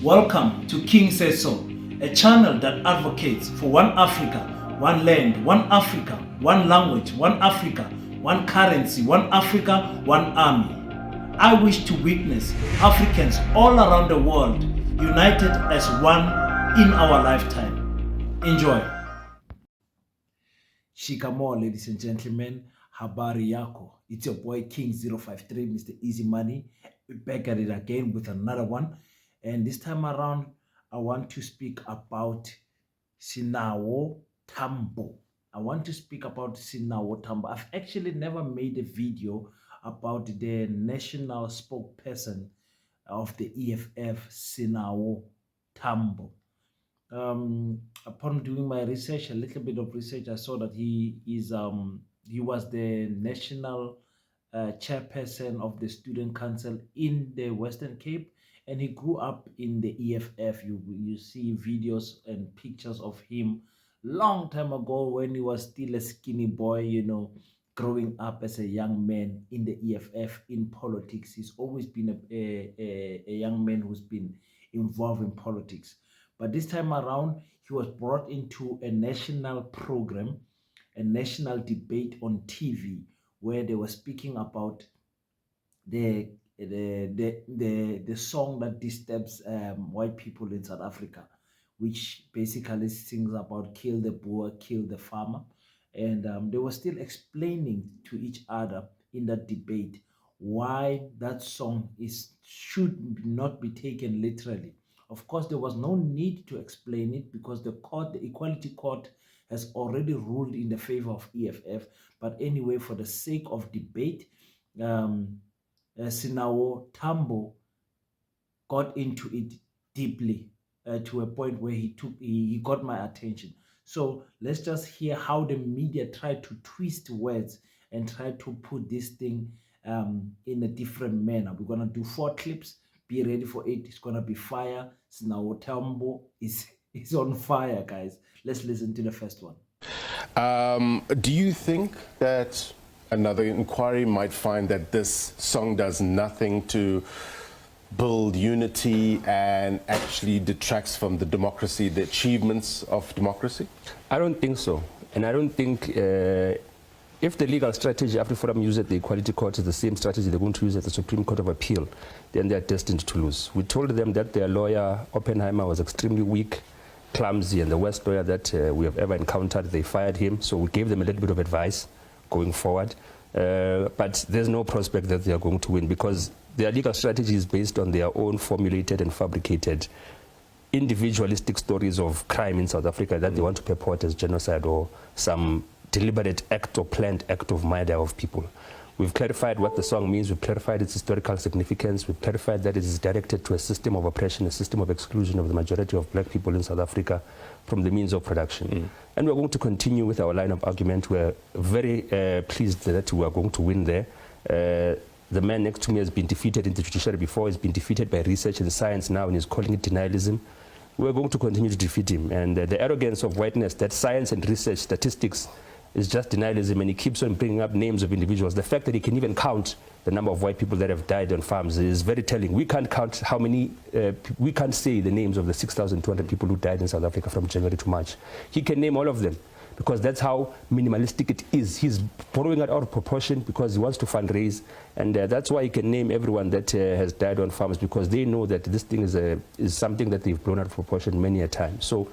Welcome to King Says So, a channel that advocates for one Africa, one land, one Africa, one language, one Africa, one currency, one Africa, one army. I wish to witness Africans all around the world united as one in our lifetime. Enjoy. Shikamo, ladies and gentlemen. Habari yako. It's your boy King053, Mr. Easy Money. We're back at it again with another one. And this time around, I want to speak about Sinawo Tambo. I want to speak about Sinawo Tambo. I've actually never made a video about the national spokesperson of the EFF, Sinawo Tambo. Upon doing my research, a little bit of research, I saw that he was the national chairperson of the student council in the Western Cape, and he grew up in the EFF. You see videos and pictures of him long time ago when he was still a skinny boy, growing up as a young man in the EFF in politics. He's always been a young man who's been involved in politics. But this time around, he was brought into a national program, a national debate on TV, where they were speaking about the song that disturbs white people in South Africa, which basically sings about kill the boer, kill the farmer. And they were still explaining to each other in that debate why that song should not be taken literally. Of course, there was no need to explain it because the Equality Court, has already ruled in the favor of EFF. But anyway, for the sake of debate, Sinawo Tambo got into it deeply to a point where he got my attention. So let's just hear how the media tried to twist words and try to put this thing in a different manner. We're gonna do 4 clips. Be ready for it. It's gonna be fire. Sinawo Tambo is on fire, guys. Let's listen to the first one. Do you think that another inquiry might find that this song does nothing to build unity and actually detracts from the democracy, the achievements of democracy? I don't think so. And I don't think if the legal strategy AfriForum used at the Equality Court is the same strategy they're going to use at the Supreme Court of Appeal, then they're destined to lose. We told them that their lawyer, Oppenheimer, was extremely weak, clumsy, and the worst lawyer that we have ever encountered. They fired him, so we gave them a little bit of advice going forward. But there's no prospect that they are going to win because their legal strategy is based on their own formulated and fabricated individualistic stories of crime in South Africa that they want to purport as genocide or some deliberate act or planned act of murder of people. We've clarified what the song means, we've clarified its historical significance, we've clarified that it is directed to a system of oppression, a system of exclusion of the majority of black people in South Africa from the means of production. And we're going to continue with our line of argument. We're very pleased that we are going to win there. The man next to me has been defeated in the judiciary before, he's been defeated by research and science now, and he's calling it denialism. We're going to continue to defeat him. And the arrogance of whiteness that science and research, statistics, is just denialism, and he keeps on bringing up names of individuals. The fact that he can even count the number of white people that have died on farms is very telling. We can't count how many, we can't say the names of the 6,200 people who died in South Africa from January to March. He can name all of them because that's how minimalistic it is. He's borrowing it out of proportion because he wants to fundraise, and that's why he can name everyone that has died on farms, because they know that this thing is something that they've blown out of proportion many a time. So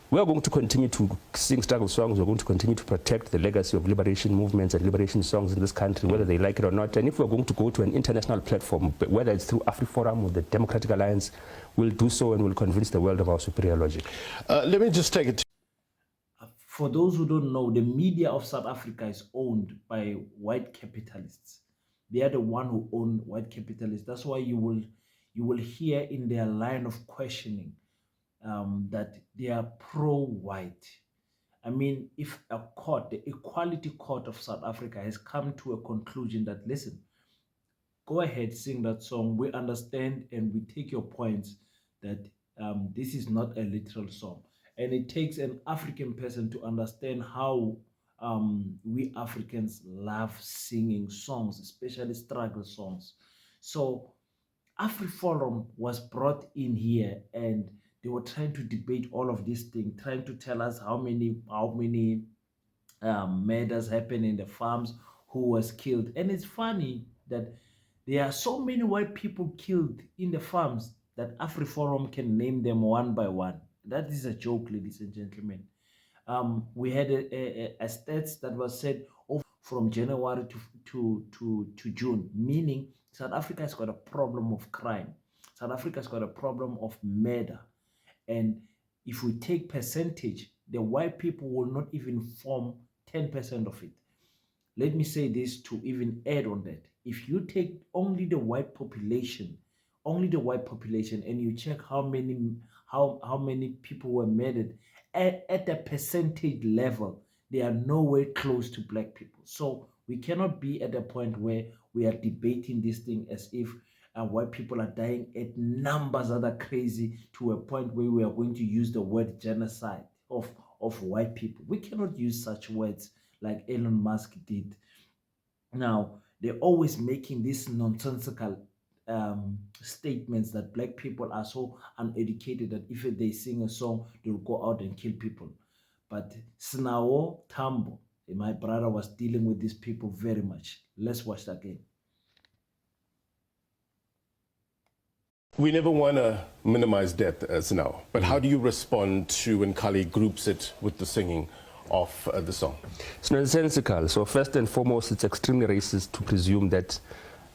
we are going to continue to sing struggle songs. We're going to continue to protect the legacy of liberation movements and liberation songs in this country, whether they like it or not. And if we're going to go to an international platform, whether it's through AfriForum or the Democratic Alliance, we'll do so and we'll convince the world of our superior logic. Let me just take it. For those who don't know, the media of South Africa is owned by white capitalists. They are the one who own white capitalists. That's why you will hear in their line of questioning that they are pro-white. I mean, if a court, the Equality Court of South Africa, has come to a conclusion that, listen, go ahead, sing that song. We understand and we take your points that this is not a literal song. And it takes an African person to understand how we Africans love singing songs, especially struggle songs. So AfriForum was brought in here, and they were trying to debate all of these things, trying to tell us how many murders happened in the farms, who was killed. And it's funny that there are so many white people killed in the farms that AfriForum can name them one by one. That is a joke, ladies and gentlemen. We had a stats that was said from January to June, meaning South Africa has got a problem of crime. South Africa has got a problem of murder. And if we take percentage, the white people will not even form 10% of it. Let me say this to even add on that. If you take only the white population, and you check how many people were murdered at the percentage level, they are nowhere close to black people. So we cannot be at a point where we are debating this thing as if white people are dying at numbers that are crazy, to a point where we are going to use the word genocide of white people. We cannot use such words like Elon Musk did. Now, they're always making these nonsensical statements that black people are so uneducated that if they sing a song, they'll go out and kill people. But Sinawo, Tambo, my brother was dealing with these people very much. Let's watch that again. We never want to minimize death as now, but how do you respond to when Kali groups it with the singing of the song? It's nonsensical. So first and foremost, it's extremely racist to presume that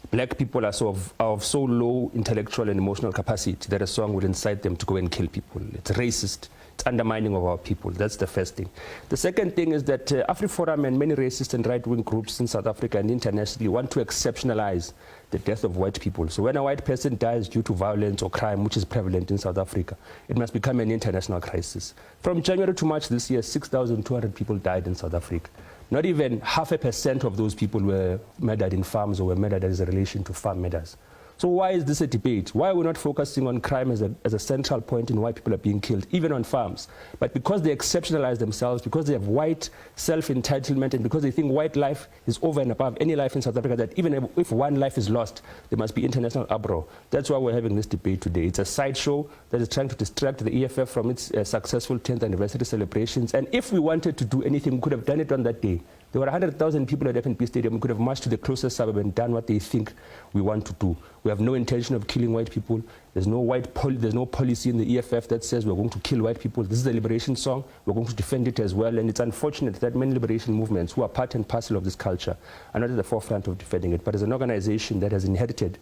black people are of so low intellectual and emotional capacity that a song would incite them to go and kill people. It's racist. It's undermining of our people. That's the first thing. The second thing is that AfriForum and many racist and right-wing groups in South Africa and internationally want to exceptionalize the death of white people. So when a white person dies due to violence or crime, which is prevalent in South Africa, it must become an international crisis. From January to March this year, 6,200 people died in South Africa. Not even 0.5% of those people were murdered in farms or were murdered as a relation to farm murders. So why is this a debate? Why are we not focusing on crime as a central point in why people are being killed, even on farms? But because they exceptionalize themselves, because they have white self-entitlement, and because they think white life is over and above any life in South Africa, that even if one life is lost, there must be international uproar. That's why we're having this debate today. It's a sideshow that is trying to distract the EFF from its successful 10th anniversary celebrations. And if we wanted to do anything, we could have done it on that day. There were 100,000 people at FNB Stadium. We could have marched to the closest suburb and done what they think we want to do. We have no intention of killing white people. There's no policy in the EFF that says we're going to kill white people. This is a liberation song. We're going to defend it as well. And it's unfortunate that many liberation movements who are part and parcel of this culture are not at the forefront of defending it. But as an organization that has inherited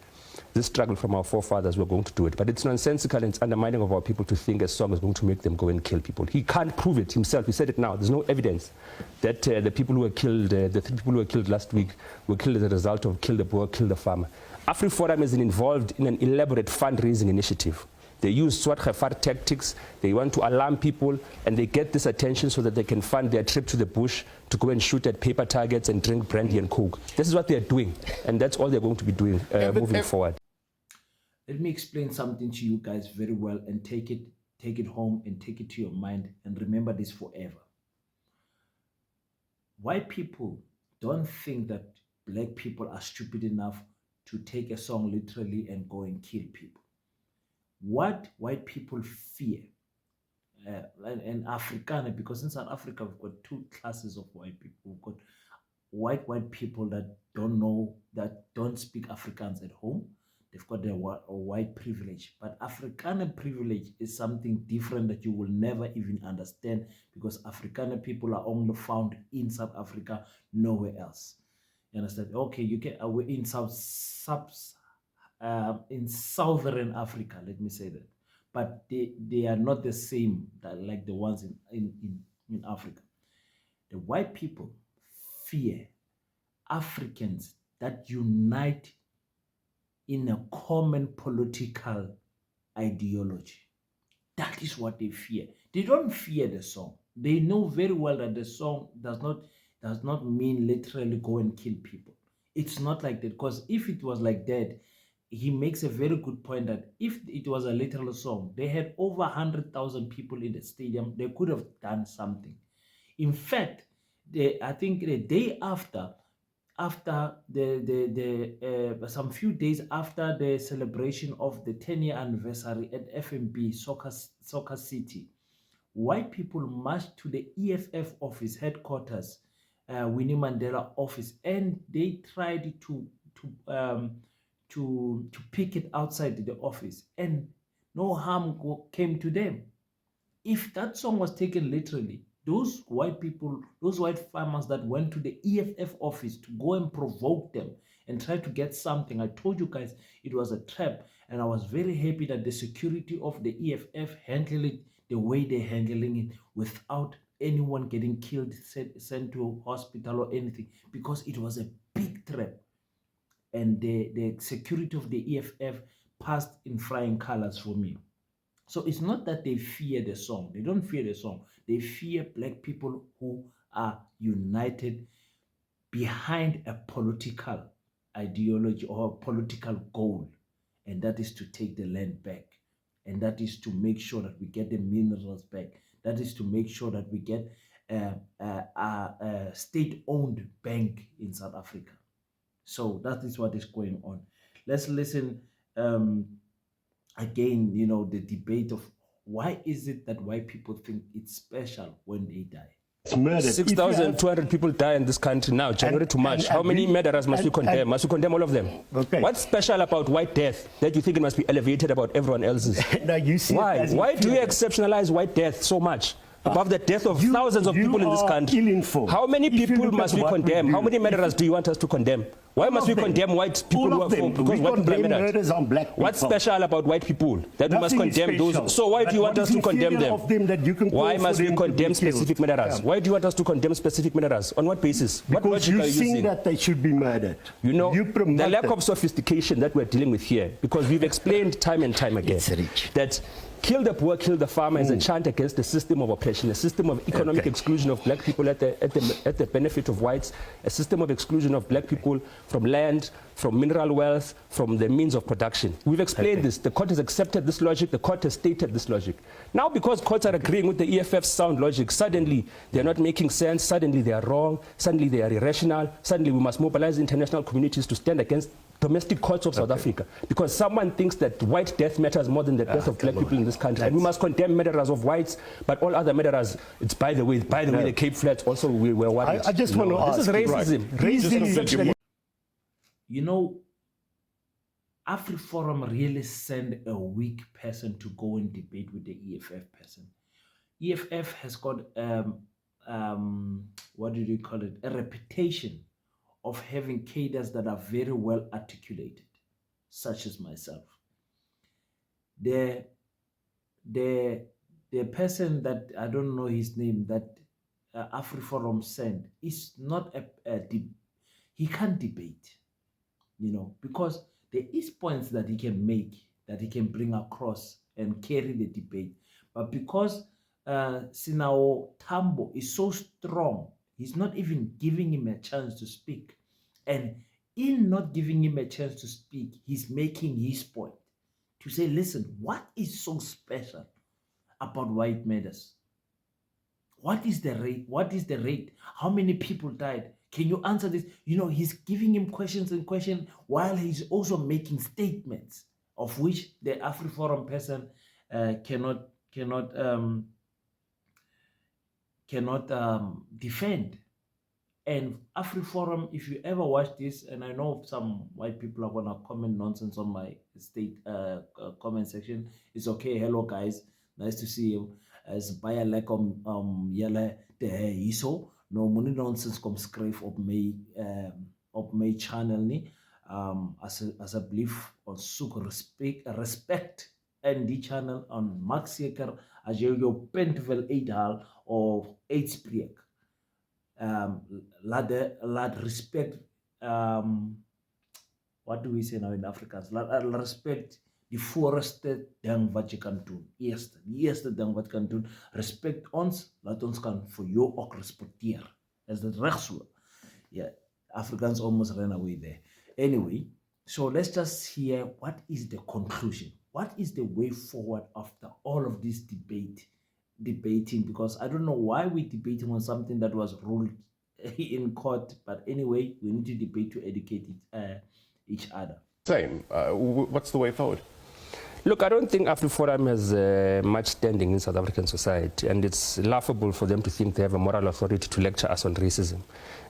this struggle from our forefathers, we're going to do it. But it's nonsensical and it's undermining of our people to think a song is going to make them go and kill people. He can't prove it himself. He said it now. There's no evidence that the people who were killed, the 3 people who were killed last week, were killed as a result of kill the poor, kill the farmer. AfriForum is involved in an elaborate fundraising initiative. They use Swat Khafar tactics. They want to alarm people, and they get this attention so that they can fund their trip to the bush to go and shoot at paper targets and drink brandy and coke. This is what they're doing, and that's all they're going to be doing moving forward. Let me explain something to you guys very well, and take it home and take it to your mind, and remember this forever. White people don't think that black people are stupid enough to take a song literally and go and kill people. What white people fear, and Afrikaner, because in South Africa we've got 2 classes of white people. We've got white people that don't speak Afrikaans at home. They've got their white privilege. But Afrikaner privilege is something different that you will never even understand, because Afrikaner people are only found in South Africa, nowhere else. You understand? Okay, you can we're in in Southern Africa, let me say that. But they are not the same like the ones in Africa. The white people fear Africans that unite in a common political ideology. That is what they fear. They don't fear the song. They know very well that the song does not mean literally go and kill people. It's not like that, because if it was like that, he makes a very good point that if it was a literal song, they had over 100,000 people in the stadium. They could have done something. In fact, I think the day after, after some few days after the celebration of the 10-year anniversary at FNB Soccer City, white people marched to the EFF office headquarters, Winnie Mandela office, and they tried to picket outside the office, and no harm came to them. If that song was taken literally, those white people, those white farmers that went to the EFF office to go and provoke them and try to get something, I told you guys it was a trap, and I was very happy that the security of the EFF handled it the way they're handling it, without anyone getting killed, sent to hospital or anything, because it was a big trap. And the security of the EFF passed in flying colors for me. So it's not that they fear the song. They don't fear the song. They fear black people who are united behind a political ideology or a political goal. And that is to take the land back. And that is to make sure that we get the minerals back. That is to make sure that we get a state-owned bank in South Africa. So that is what is going on. Let's listen again, the debate of why is it that white people think it's special when they die. It's murdered. 6,200 people die in this country now, January to March. How many murderers must we condemn? Must we condemn all of them? Okay. What's special about white death that you think it must be elevated about everyone else's? No, you see Why? Why do you exceptionalize white death so much? Above the death of thousands of people in this country. Ill-informed. How many people must we condemn? How many murderers do you want us to condemn? Why must we condemn white people who are because white people are murders on black people. What's special about white people that we must condemn those? So why do you want us to condemn them? Why must we condemn specific murderers? Why do you want us to condemn specific murderers? On what basis? What logic are you using? Because you've seen that they should be murdered. The lack of sophistication that we're dealing with here, because we've explained time and time again that kill the poor, kill the farmer is a chant against the system of oppression, a system of economic exclusion of black people at the benefit of whites, a system of exclusion of black people from land, from mineral wealth, from the means of production. We've explained this. The court has accepted this logic. The court has stated this logic. Now, because courts are agreeing with the EFF's sound logic, suddenly they're not making sense. Suddenly they are wrong. Suddenly they are irrational. Suddenly we must mobilize international communities to stand against domestic courts of South Africa, because someone thinks that white death matters more than the death of black people in this country. And we must condemn murderers of whites, but all other murderers, it's by the way, the Cape Flats also we were worried. I just want to ask. This is racism. Racism. AfriForum really sent a weak person to go and debate with the EFF person. EFF has got, what do you call it, a reputation of having cadres that are very well articulated, such as myself. The person that, I don't know his name, that AfriForum sent is not he can't debate, because there is points that he can make, that he can bring across and carry the debate. But because Sinawo Tambo is so strong, he's not even giving him a chance to speak. And in not giving him a chance to speak, he's making his point to say, listen, what is so special about white matters? What is the rate? What is the rate? How many people died? Can you answer this? He's giving him questions and questions while he's also making statements of which the AfriForum person cannot defend. And AfriForum, if you ever watch this, and I know some white people are gonna comment nonsense on my comment section. It's okay. Hello guys, nice to see you. As by a lack of yele the iso no money nonsense come scrive of my channel ni as a belief on suk respect and the channel on Max Yeker as your pentvel 8 hal of 8 spreek. Laat respect, what do we say now in Afrikaans? Laat respect die voorste ding wat jy kan doen. Die eerste ding wat kan doen, respect ons, laat ons kan vir jou ook respekteer. Is dit reg so? Yeah, Africans almost ran away there. Anyway, so let's just hear what is the conclusion. What is the way forward after all of this debating? Because I don't know why we're debating on something that was ruled in court. But anyway, we need to debate to educate each other. Same. What's the way forward? Look, I don't think AfriForum has much standing in South African society, and it's laughable for them to think they have a moral authority to lecture us on racism.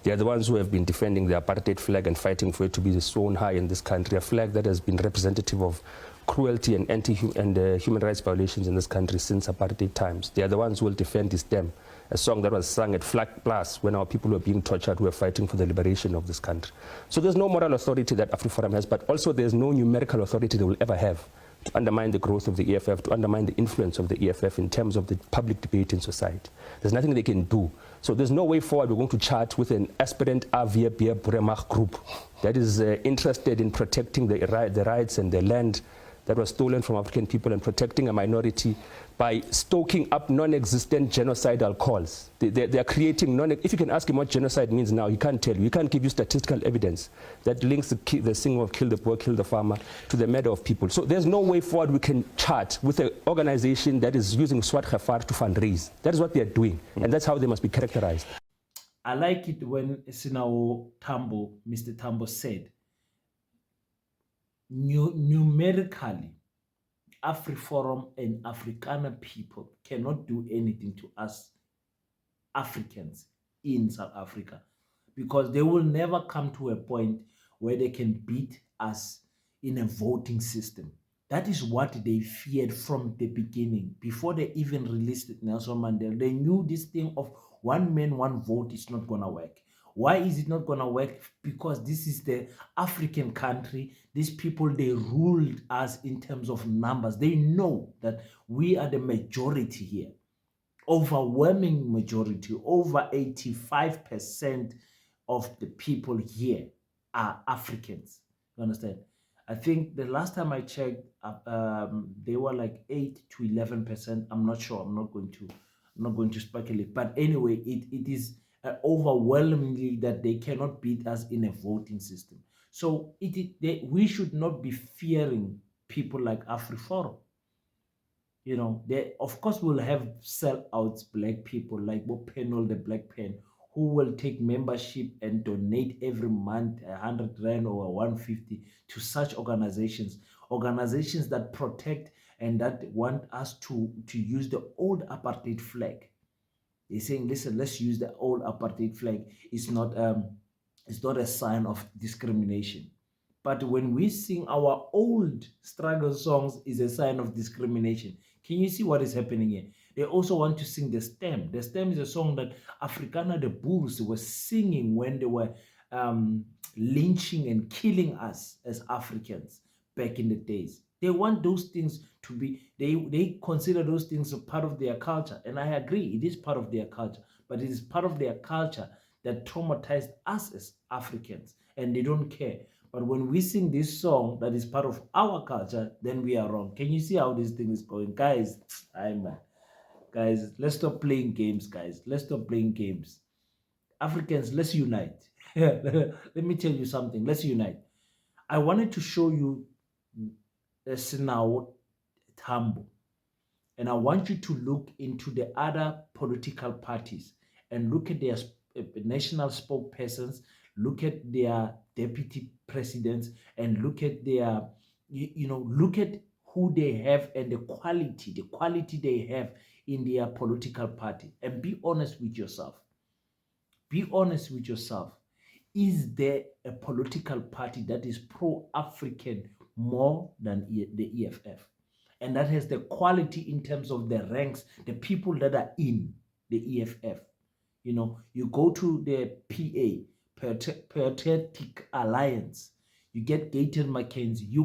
They are the ones who have been defending the apartheid flag and fighting for it to be thrown high in this country, a flag that has been representative of cruelty and human rights violations in this country since apartheid times. They are the ones who will defend this stem, a song that was sung at Flag Plus when our people were being tortured, who were fighting for the liberation of this country. So there's no moral authority that AfriForum has, but also there's no numerical authority they will ever have to undermine the growth of the EFF, to undermine the influence of the EFF in terms of the public debate in society. There's nothing they can do. So there's no way forward we're going to chart with an aspirant AVB Buremach group that is interested in protecting the rights and the land that was stolen from African people and protecting a minority by stoking up non-existent genocidal calls. They are creating if you can ask him what genocide means now, he can't tell you. He can't give you statistical evidence that links the thing of kill the poor, kill the farmer to the murder of people. So there's no way forward we can chart with an organization that is using Swat Khafar to fundraise. That is what they are doing, and that's how they must be characterized. I like it when Sinawo Tambo, Mr. Tambo said, numerically, AfriForum and Afrikaner people cannot do anything to us Africans in South Africa, because they will never come to a point where they can beat us in a voting system. That is what they feared from the beginning. Before they even released Nelson Mandela, they knew this thing of one man, one vote is not going to work. Why is it not going to work? Because this is the African country. These people, they ruled us in terms of numbers. They know that we are the majority here. Overwhelming majority, over 85% of the people here are Africans. You understand? I think the last time I checked, they were like 8 to 11%. I'm not sure. I'm not going to speculate. But anyway, it is overwhelmingly that they cannot beat us in a voting system. So we should not be fearing people like AfriForum. You know, they of course will have sellouts, black people like Bopenol, the Black Pen, who will take membership and donate every month 100 rand or 150 to such organizations that protect and that want us to use the old apartheid flag. They're saying, listen, let's use the old apartheid flag. It's not a sign of discrimination. But when we sing our old struggle songs, is a sign of discrimination. Can you see what is happening here? They also want to sing the stem. The stem is a song that Afrikaner, the Bulls, were singing when they were lynching and killing us as Africans back in the days. They want those things to be, they consider those things a part of their culture. And I agree, it is part of their culture, but it is part of their culture that traumatized us as Africans, and they don't care. But when we sing this song that is part of our culture, then we are wrong. Can you see how this thing is going? Guys, guys, let's stop playing games, guys. Let's stop playing games. Africans, let's unite. Let me tell you something. Let's unite. I wanted to show you Sinawo Tambo, and I want you to look into the other political parties and look at their national spokespersons, look at their deputy presidents, and look at their, look at who they have and the quality they have in their political party, and be honest with yourself. Be honest with yourself. Is there a political party that is pro-African more than the EFF? And that has the quality in terms of the ranks, the people that are in the EFF. You know, you go to the PA, Patriotic Alliance, you get Gayton Mackenzie.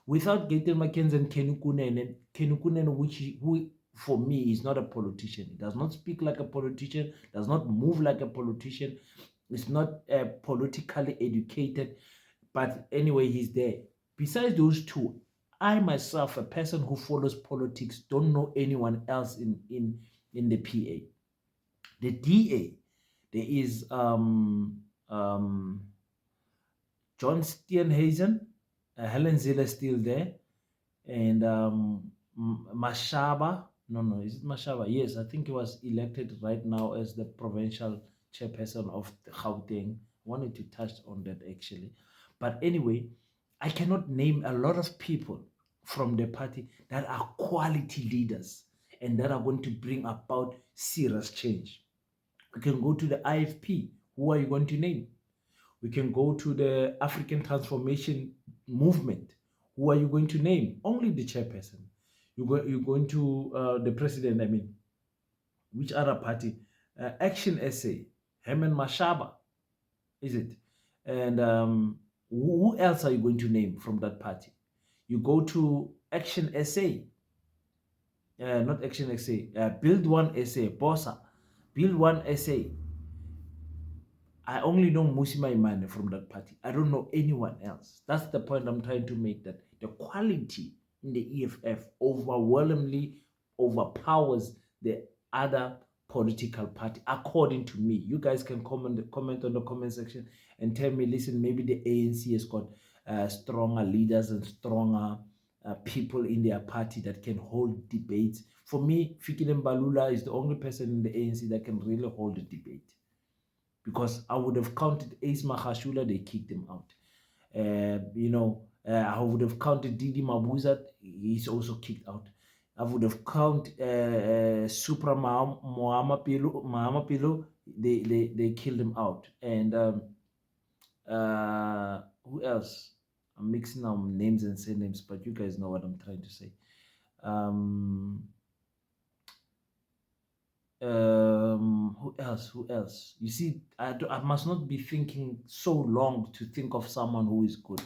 Without Gayton Mackenzie and Kenukunen, who for me is not a politician. He does not speak like a politician, does not move like a politician, is not politically educated, but anyway, he's there. Besides those two, I myself, a person who follows politics, don't know anyone else in the PA. The DA, there is John Steenhuisen, Helen Zille still there, and Mashaba. No, is it Mashaba? Yes, I think he was elected right now as the provincial chairperson of the Gauteng. I wanted to touch on that actually. But anyway, I cannot name a lot of people from the party that are quality leaders and that are going to bring about serious change. We can go to the IFP. Who are you going to name? We can go to the African Transformation Movement. Who are you going to name? Only the chairperson. You're going to the president, I mean. Which other party? Action SA, Herman Mashaba, is it? And who else are you going to name from that party? You go to Action SA, not Action SA, Build One SA, Bossa, Build One SA. I only know Musima Imane from that party. I don't know anyone else. That's the point I'm trying to make, that the quality in the EFF overwhelmingly overpowers the other political party, according to me. You guys can comment on the comment section and tell me, listen, maybe the ANC has got stronger leaders and stronger people in their party that can hold debates. For me, Fikile Mbalula is the only person in the ANC that can really hold a debate. Because I would have counted Ace Mahashula, they kicked him out. I would have counted Didi Mabuzat, he's also kicked out. I would have counted Supra Mahama Pilo, they killed him out. And who else? I'm mixing up names and surnames, but you guys know what I'm trying to say. Who else? You see, I must not be thinking so long to think of someone who is good.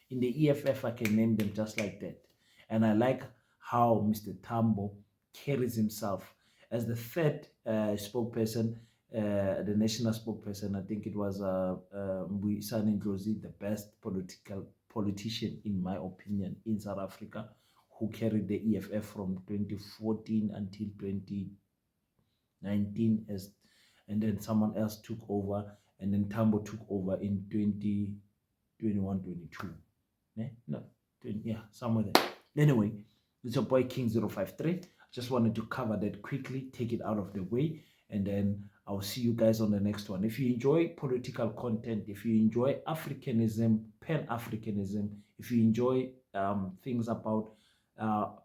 In the EFF, I can name them just like that. And I like how Mr. Tambo carries himself as the third spokesperson, the national spokesperson. I think it was Mbuyisani Ndlozi, the best politician, in my opinion, in South Africa, who carried the EFF from 2014 until 2019, and then someone else took over, and then Tambo took over in 2021, 22. Somewhere there. Anyway, it's your boy King 053. Just wanted to cover that quickly, take it out of the way, and then I'll see you guys on the next one. If you enjoy political content, if you enjoy Africanism, Pan-Africanism, if you enjoy things about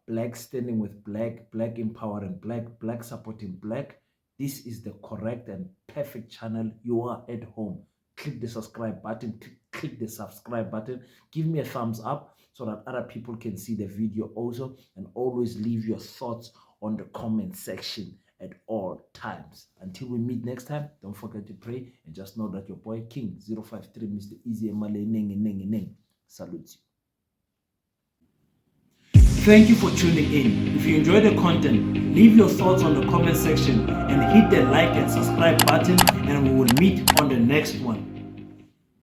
black standing with black empowering black supporting black, this is the correct and perfect channel. You are at home. Click the subscribe button, click the subscribe button, give me a thumbs up so that other people can see the video also, and always leave your thoughts on the comment section at all times. Until we meet next time, don't forget to pray, and just know that your boy King 053, Mr. Easy Emale Neng salutes you. Thank you for tuning in. If you enjoy the content, leave your thoughts on the comment section and hit the like and subscribe button, and we will meet on the next one.